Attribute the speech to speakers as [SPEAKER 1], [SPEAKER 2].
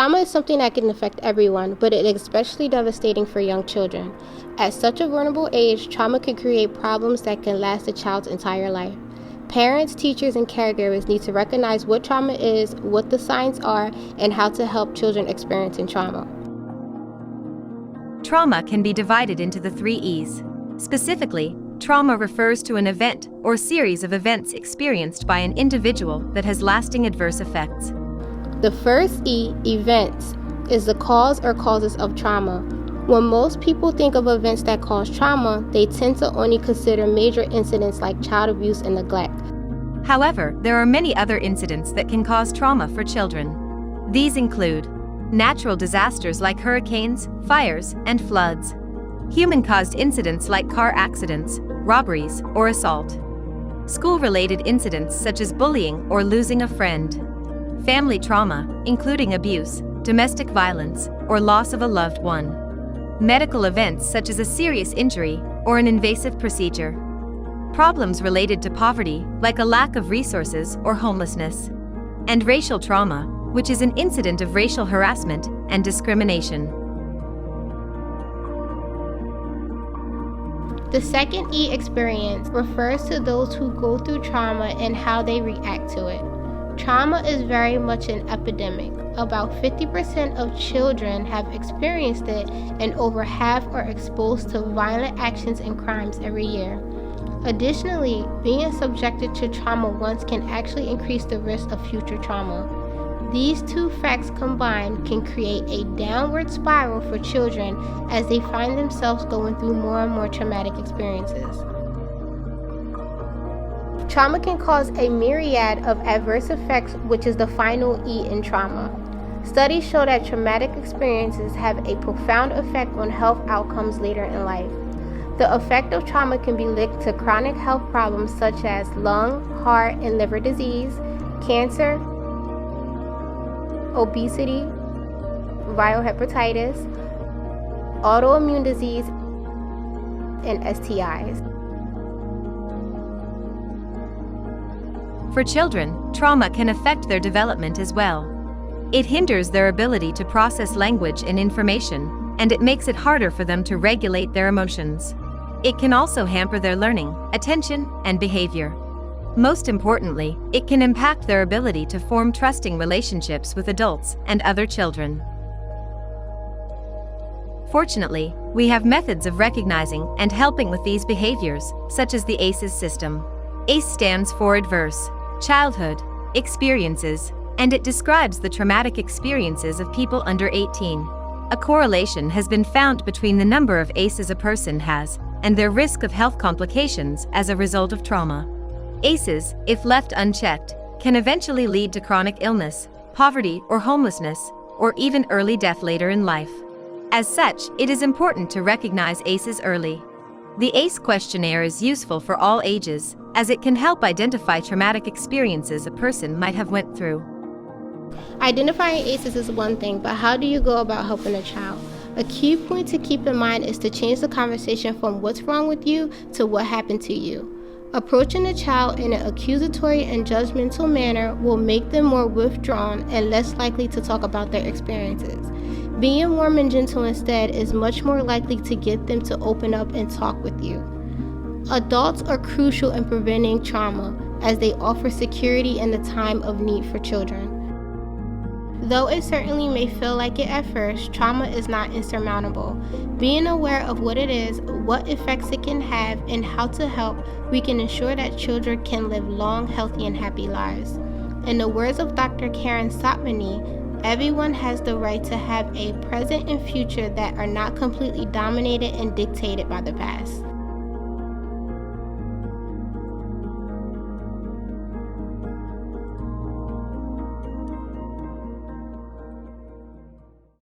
[SPEAKER 1] Trauma is something that can affect everyone, but it is especially devastating for young children. At such a vulnerable age, trauma can create problems that can last a child's entire life. Parents, teachers, and caregivers need to recognize what trauma is, what the signs are, and how to help children experiencing trauma.
[SPEAKER 2] Trauma can be divided into the 3 E's. Specifically, trauma refers to an event or series of events experienced by an individual that has lasting adverse effects.
[SPEAKER 1] The first E, events, is the cause or causes of trauma. When most people think of events that cause trauma, they tend to only consider major incidents like child abuse and neglect.
[SPEAKER 2] However, there are many other incidents that can cause trauma for children. These include natural disasters like hurricanes, fires, and floods, human-caused incidents like car accidents, robberies, or assault, school-related incidents such as bullying or losing a friend, family trauma, including abuse, domestic violence, or loss of a loved one, medical events such as a serious injury or an invasive procedure, problems related to poverty like a lack of resources or homelessness, and racial trauma, which is an incident of racial harassment and discrimination.
[SPEAKER 1] The second E, experience, refers to those who go through trauma and how they react to it. Trauma is very much an epidemic. About 50% of children have experienced it, and over half are exposed to violent actions and crimes every year. Additionally, being subjected to trauma once can actually increase the risk of future trauma. These 2 facts combined can create a downward spiral for children as they find themselves going through more and more traumatic experiences. Trauma can cause a myriad of adverse effects, which is the final E in trauma. Studies show that traumatic experiences have a profound effect on health outcomes later in life. The effect of trauma can be linked to chronic health problems such as lung, heart, and liver disease, cancer, obesity, viral hepatitis, autoimmune disease, and STIs.
[SPEAKER 2] For children, trauma can affect their development as well. It hinders their ability to process language and information, and it makes it harder for them to regulate their emotions. It can also hamper their learning, attention, and behavior. Most importantly, it can impact their ability to form trusting relationships with adults and other children. Fortunately, we have methods of recognizing and helping with these behaviors, such as the ACEs system. ACE stands for Adverse Childhood Experiences, and it describes the traumatic experiences of people under 18. A correlation has been found between the number of ACEs a person has and their risk of health complications as a result of trauma. ACEs, if left unchecked, can eventually lead to chronic illness, poverty or homelessness, or even early death later in life. As such, it is important to recognize ACEs early. The ACE questionnaire is useful for all ages, as it can help identify traumatic experiences a person might have went through.
[SPEAKER 1] Identifying ACEs is one thing, but how do you go about helping a child? A key point to keep in mind is to change the conversation from what's wrong with you to what happened to you. Approaching a child in an accusatory and judgmental manner will make them more withdrawn and less likely to talk about their experiences. Being warm and gentle instead is much more likely to get them to open up and talk with you. Adults are crucial in preventing trauma, as they offer security in the time of need for children. Though it certainly may feel like it at first, trauma is not insurmountable. Being aware of what it is, what effects it can have, and how to help, we can ensure that children can live long, healthy, and happy lives. In the words of Dr. Karen Satmani, everyone has the right to have a present and future that are not completely dominated and dictated by the past.